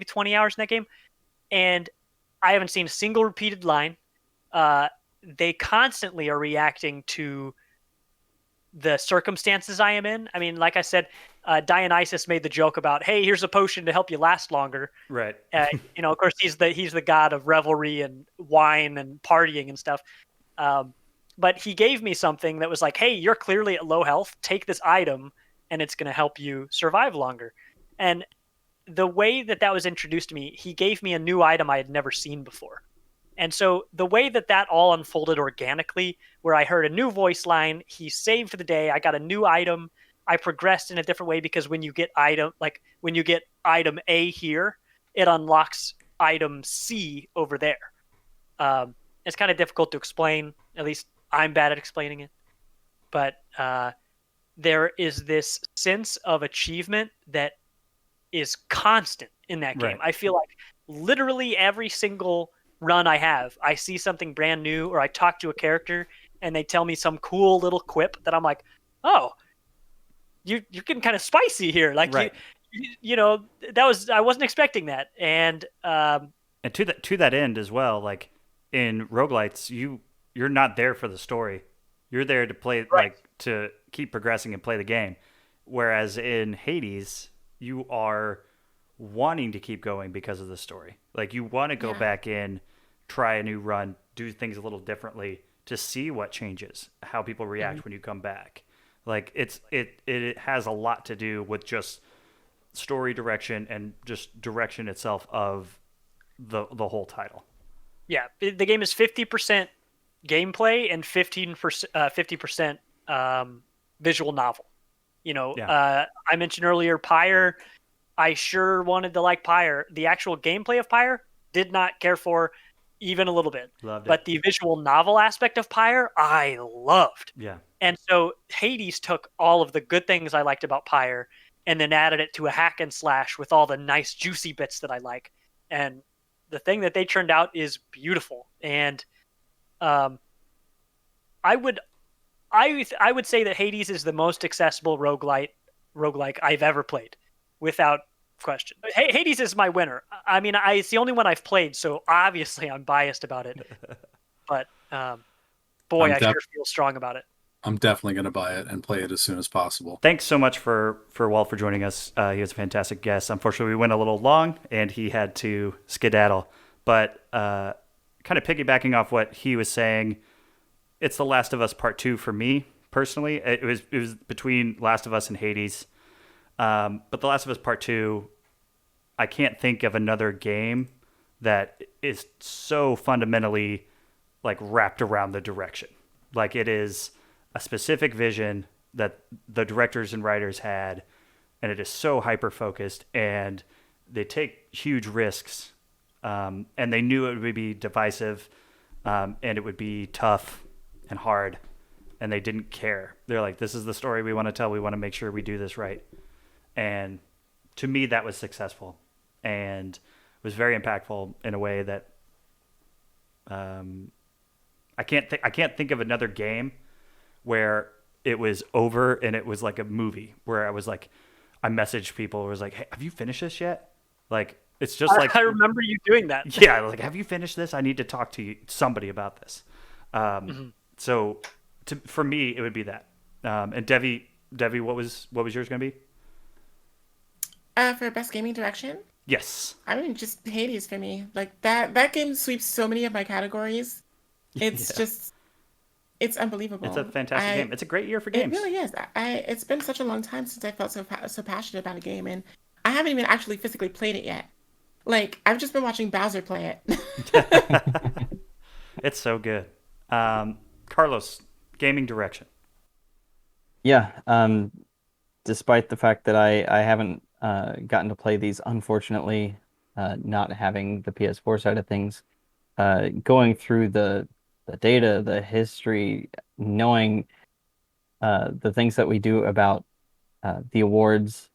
20 hours in that game. And I haven't seen a single repeated line. They constantly are reacting to the circumstances I am in. I mean, like I said, Dionysus made the joke about, hey, here's a potion to help you last longer. Right. Of course, he's the god of revelry and wine and partying and stuff. But he gave me something that was like, hey, you're clearly at low health. Take this item, and it's going to help you survive longer. And the way that was introduced to me, he gave me a new item I had never seen before. And so the way that all unfolded organically, where I heard a new voice line, he saved the day, I got a new item, I progressed in a different way, because when you get item A here, it unlocks item C over there. It's kind of difficult to explain. At least I'm bad at explaining it. But there is this sense of achievement that is constant in that game. Right. I feel like literally every single run I have, I see something brand new, or I talk to a character and they tell me some cool little quip that I'm like, oh, you're getting kind of spicy here. Like, right. I wasn't expecting that. And to that end as well, like in roguelites, you're not there for the story. You're there to play, right. like to keep progressing and play the game. Whereas in Hades, you are wanting to keep going because of the story. Like you want to go back in, try a new run, do things a little differently to see what changes, how people react when you come back. Like it has a lot to do with just story direction and just direction itself of the whole title. Yeah, the game is 50% gameplay and 50% visual novel. I mentioned earlier Pyre. I sure wanted to like Pyre. The actual gameplay of Pyre, did not care for even a little bit. Loved it. But the visual novel aspect of Pyre, I loved. Yeah. And so Hades took all of the good things I liked about Pyre and then added it to a hack and slash with all the nice juicy bits that I like. And the thing that they turned out is beautiful. And I would say that Hades is the most accessible roguelike I've ever played, without question. Hades is my winner. I mean, it's the only one I've played, so obviously I'm biased about it. But boy, I sure feel strong about it. I'm definitely going to buy it and play it as soon as possible. Thanks so much for Walt for joining us. He was a fantastic guest. Unfortunately, we went a little long, and he had to skedaddle. But kind of piggybacking off what he was saying, it's The Last of Us Part 2 for me, personally. It was between Last of Us and Hades. But The Last of Us Part 2, I can't think of another game that is so fundamentally like wrapped around the direction. Like it is a specific vision that the directors and writers had, and it is so hyper-focused, and they take huge risks, and they knew it would be divisive, and it would be tough and hard, and they didn't care. They're like, this is the story we want to tell. We want to make sure we do this right. And to me, that was successful and was very impactful in a way that I can't think of another game where it was over and it was like a movie where I was like, I messaged people, I was like, hey, have you finished this yet? Like, It's just like I remember you doing that. yeah, like have you finished this? I need to talk to somebody about this. So for me, it would be that. And Devi, what was yours going to be? For best gaming direction, Yes. I mean, just Hades for me. Like that game sweeps so many of my categories. It's Yeah. just, it's unbelievable. It's a fantastic game. It's a great year for games. It really is. It's been such a long time since I felt so passionate about a game, and I haven't even actually physically played it yet. Like I've just been watching Bowser play it. It's so good. Carlos, gaming direction. Yeah. Despite the fact that I haven't gotten to play these, unfortunately, not having the PS4 side of things, going through the data, the history, knowing the things that we do about the awards,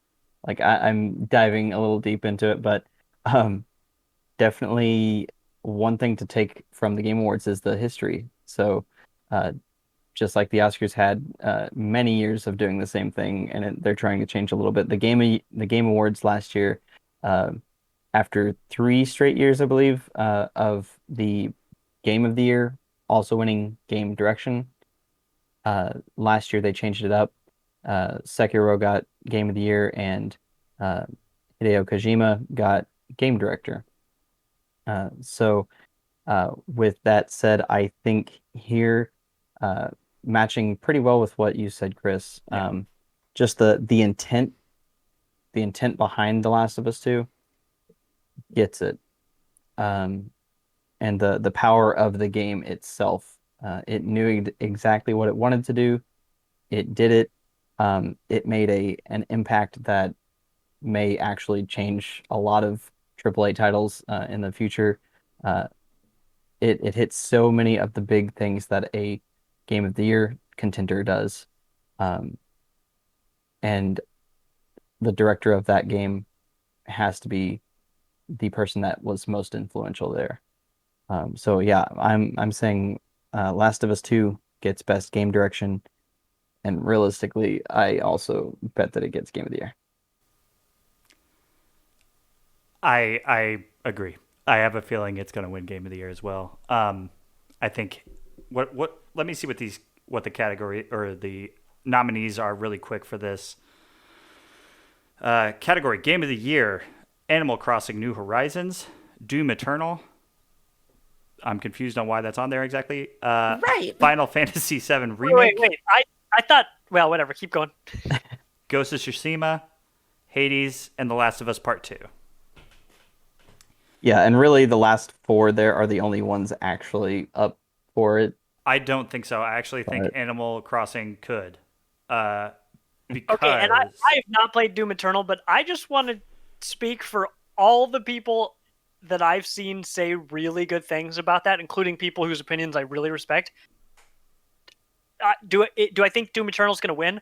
like I'm diving a little deep into it, but definitely one thing to take from the Game Awards is the history. So just like the Oscars had many years of doing the same thing, and they're trying to change a little bit. The Game Awards last year, after 3 straight years, I believe, of the Game of the Year also winning Game Direction. Last year they changed it up. Sekiro got Game of the Year, and Hideo Kojima got Game Director. So with that said, I think here, matching pretty well with what you said, Chris, just the intent behind The Last of Us 2 gets it. And the power of the game itself. It knew exactly what it wanted to do. It did it. It made an impact that may actually change a lot of AAA titles in the future. It hits so many of the big things that a Game of the Year contender does. And the director of that game has to be the person that was most influential there. So yeah, I'm saying Last of Us 2 gets best game direction, and realistically, I also bet that it gets Game of the Year. I agree. I have a feeling it's going to win Game of the Year as well. I think let me see what the category or the nominees are really quick for this. Category Game of the Year: Animal Crossing: New Horizons, Doom Eternal. I'm confused on why that's on there exactly. Right. Final Fantasy VII Remake. Wait. I thought. Well, whatever. Keep going. Ghost of Tsushima, Hades, and The Last of Us Part 2. Yeah, and really the last 4 there are the only ones actually up for it. I don't think so. I actually think Animal Crossing could. Because... Okay, and I have not played Doom Eternal, but I just want to speak for all the people that I've seen say really good things about that, including people whose opinions I really respect. Do I think Doom Eternal is going to win?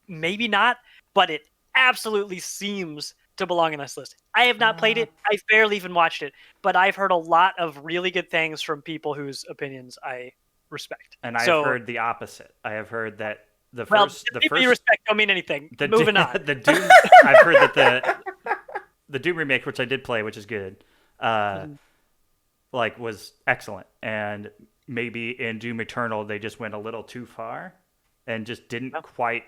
Maybe not, but it absolutely seems to belong in this list. I have not played it. I've barely even watched it, but I've heard a lot of really good things from people whose opinions I respect. And I've heard the opposite. I have heard that the people first you respect don't mean anything. Moving on. The Doom. I've heard that the Doom remake, which I did play, which is good, was excellent. And maybe in Doom Eternal they just went a little too far, and just didn't quite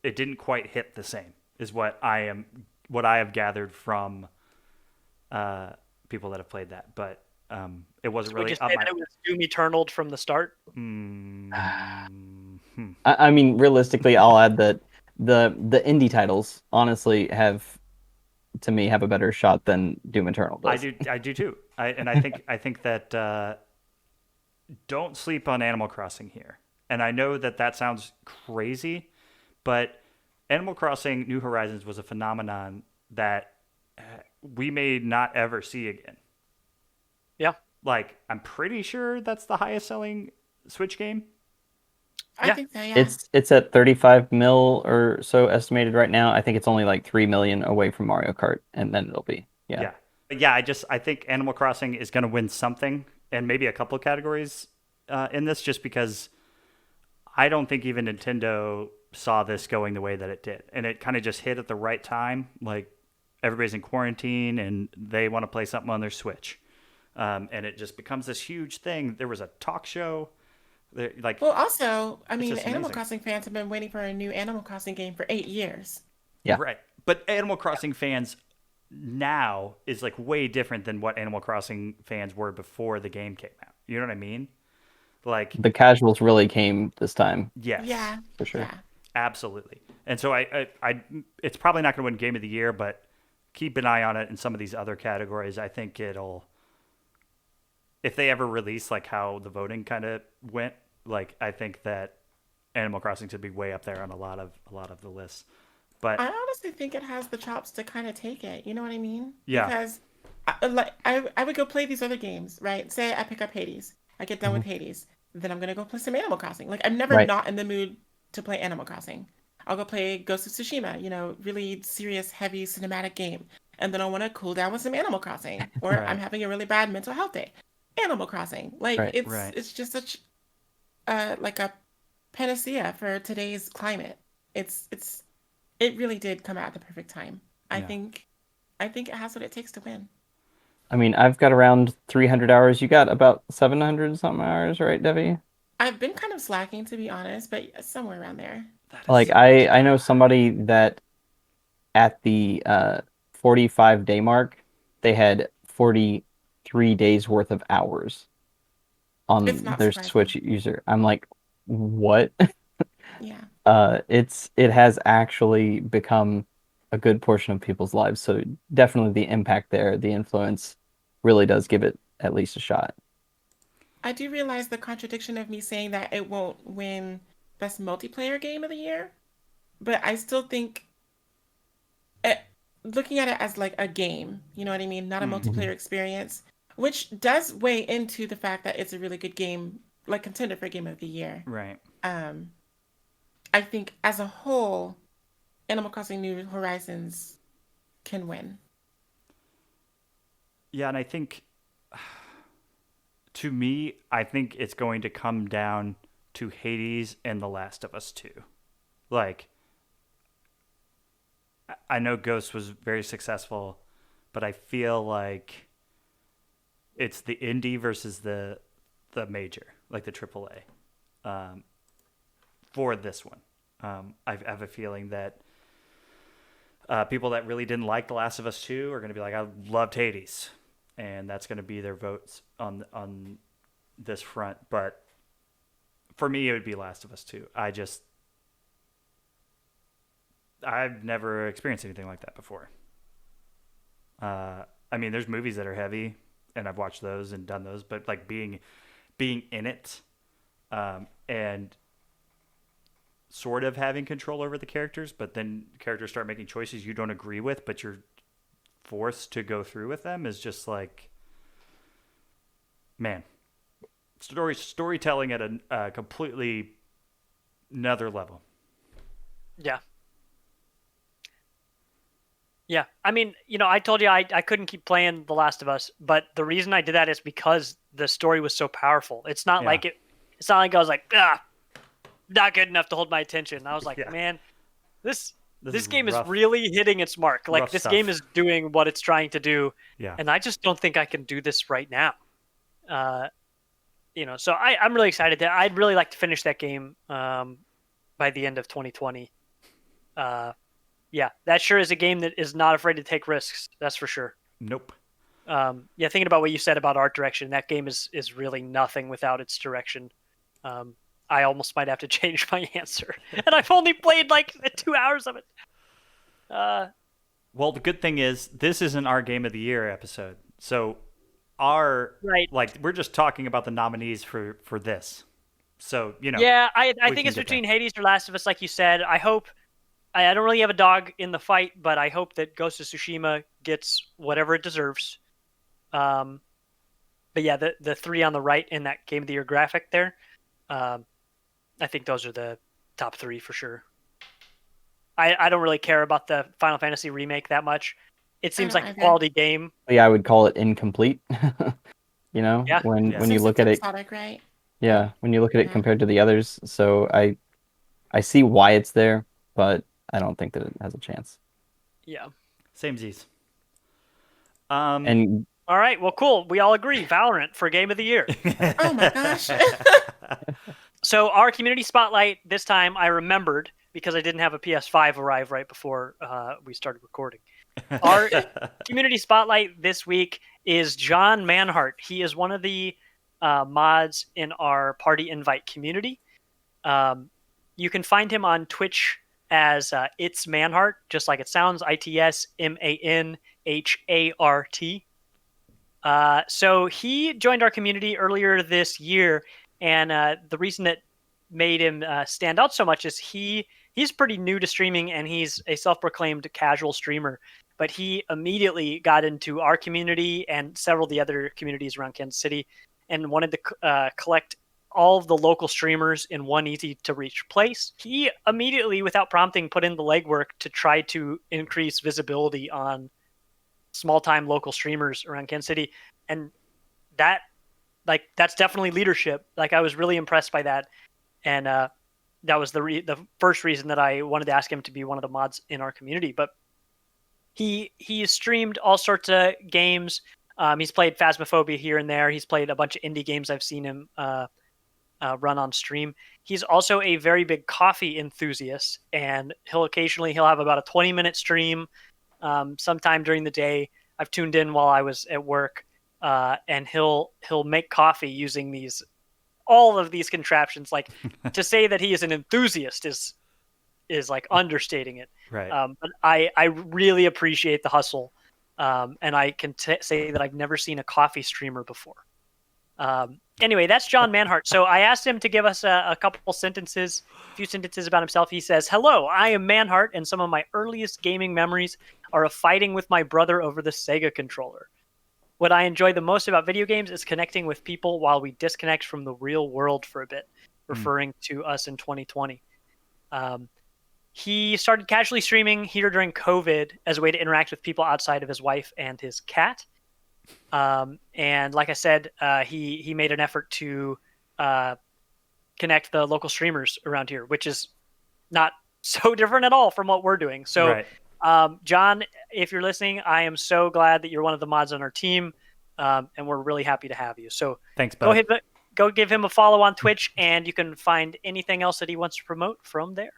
hit the same. Is what I have gathered from people that have played that, but it wasn't really. Would you say that it was Doom Eternal from the start? I mean, realistically, I'll add that the indie titles honestly have a better shot than Doom Eternal does. I do too. I think that don't sleep on Animal Crossing here. And I know that sounds crazy, but Animal Crossing: New Horizons was a phenomenon that we may not ever see again. Yeah. I'm pretty sure that's the highest selling Switch game. I think so, yeah. It's at 35 mil or so estimated right now. I think it's only like 3 million away from Mario Kart, and then it'll be. Yeah. I think Animal Crossing is going to win something, and maybe a couple of categories in this, just because I don't think even Nintendo saw this going the way that it did, and it kind of just hit at the right time. everybody's in quarantine and they want to play something on their Switch. And it just becomes this huge thing. There was a talk show. Well, also, I mean, just Animal amazing. Crossing fans have been waiting for a new Animal Crossing game for 8 years. Yeah. Right. But Animal Crossing fans now is like way different than what Animal Crossing fans were before the game came out. You know what I mean? Like, The casuals really came this time, yes. Yeah, for sure. yeah. Absolutely. And so I it's probably not going to win Game of the Year, but keep an eye on it in some of these other categories. I think it'll, if they ever release like how the voting kind of went, like I think that Animal Crossing should be way up there on a lot of the lists. But I honestly think it has the chops to kind of take it. You know what I mean? Yeah. Because I would go play these other games, right? Say I pick up Hades. I get done with Hades. Then I'm going to go play some Animal Crossing. Like, I'm never Right. not in the mood to play Animal Crossing. I'll go play Ghost of Tsushima, you know, really serious, heavy cinematic game. And then I want to cool down with some Animal Crossing. Or Right. I'm having a really bad mental health day. Animal Crossing. Like, Right. it's just such like a panacea for today's climate. It really did come out at the perfect time. I Yeah. think it has what it takes to win. I mean, I've got around 300 hours. You got about 700 something hours, right, Debbie? I've been kind of slacking, to be honest, but somewhere around there. that is Like so I know somebody that at the 45-day mark, they had 43 days worth of hours on It's not their surprising. Switch user. I'm like, what? Yeah. It has actually become a good portion of people's lives. So definitely the impact there, the influence really does give it at least a shot. I do realize the contradiction of me saying that it won't win Best Multiplayer Game of the Year, but I still think looking at it as like a game, you know what I mean? Not a multiplayer experience, which does weigh into the fact that it's a really good game, like contender for Game of the Year. right. I think as a whole, Animal Crossing New Horizons can win. Yeah, and I think to me, I think it's going to come down to Hades and The Last of Us 2. Like, I know Ghost was very successful, but I feel like it's the indie versus the major, like the AAA, for this one. I have a feeling that people that really didn't like The Last of Us 2 are going to be like, I loved Hades. And that's going to be their votes on this front. But for me, it would be Last of Us 2. I've never experienced anything like that before. I mean, there's movies that are heavy, and I've watched those and done those, but like being in it, and sort of having control over the characters, but then characters start making choices you don't agree with, but you're forced to go through with them, is just like, man, storytelling at a completely another level. Yeah. Yeah. I mean, you know, I told you I couldn't keep playing The Last of Us, but the reason I did that is because the story was so powerful. It's not like it's not like I was like, not good enough to hold my attention. I was like, man, this game is really hitting its mark. Like, this game is doing what it's trying to do. Yeah. And I just don't think I can do this right now. You know, so I'm really excited that I'd really like to finish that game by the end of 2020. Yeah, that sure is a game that is not afraid to take risks. That's for sure. Nope. Yeah, thinking about what you said about art direction, that game is really nothing without its direction. I almost might have to change my answer. And I've only played like 2 hours of it. Well, the good thing is this isn't our Game of the Year episode. So we're just talking about the nominees for this. So, you know. Yeah, I think it's between Hades or Last of Us, like you said. I hope I don't really have a dog in the fight, but I hope that Ghost of Tsushima gets whatever it deserves. But yeah, the three on the right in that Game of the Year graphic there, I think those are the top three for sure. I don't really care about the Final Fantasy remake that much. It seems like a quality game. Yeah, I would call it incomplete. You know, when you look at it, right? Yeah, when you look at it compared to the others. So I see why it's there, but I don't think that it has a chance. Yeah. Samesies. And All right. Well, cool. We all agree. Valorant for Game of the Year. Oh my gosh. So our community spotlight this time, I remembered because I didn't have a PS5 arrive right before we started recording. Our community spotlight this week is John Manhart. He is one of the mods in our Party Invite community. You can find him on Twitch as It's Manhart, just like it sounds, ITSMANHART. So he joined our community earlier this year, and the reason that made him stand out so much is he's pretty new to streaming, and he's a self-proclaimed casual streamer. But he immediately got into our community and several of the other communities around Kansas City and wanted to collect all of the local streamers in one easy-to-reach place. He immediately, without prompting, put in the legwork to try to increase visibility on small-time local streamers around Kansas City. And that's definitely leadership. I was really impressed by that. And that was the first reason that I wanted to ask him to be one of the mods in our community. But he streamed all sorts of games. He's played Phasmophobia here and there. He's played a bunch of indie games I've seen him run on stream. He's also a very big coffee enthusiast, and he'll have about a 20-minute stream sometime during the day. I've tuned in while I was at work, and he'll make coffee using all of these contraptions. To say that he is an enthusiast is like understating it. Right. But I really appreciate the hustle, and I can say that I've never seen a coffee streamer before. Anyway, that's John Manhart. So I asked him to give us a few sentences about himself. He says, "Hello, I am Manhart, and some of my earliest gaming memories are of fighting with my brother over the Sega controller. What I enjoy the most about video games is connecting with people while we disconnect from the real world for a bit," referring to us in 2020. He started casually streaming here during COVID as a way to interact with people outside of his wife and his cat. And like I said, he made an effort to connect the local streamers around here, which is not so different at all from what we're doing. So, right. John, if you're listening, I am so glad that you're one of the mods on our team, and we're really happy to have you. So thanks, bud. Go give him a follow on Twitch, and you can find anything else that he wants to promote from there.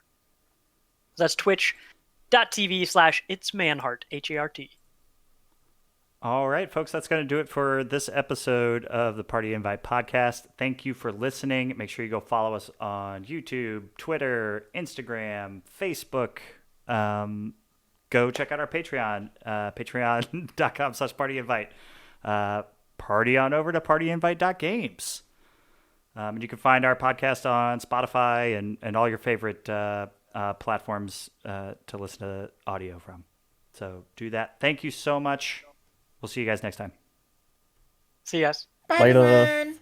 That's twitch.tv/itsmanhart, HART. All right, folks, that's going to do it for this episode of the Party Invite podcast. Thank you for listening. Make sure you go follow us on YouTube, Twitter, Instagram, Facebook. Go check out our Patreon, patreon.com/partyinvite. Party on over to partyinvite.games. And you can find our podcast on Spotify and all your favorite platforms to listen to audio from. So do that. Thank you so much. We'll see you guys next time. See you guys. Bye, Later. everyone.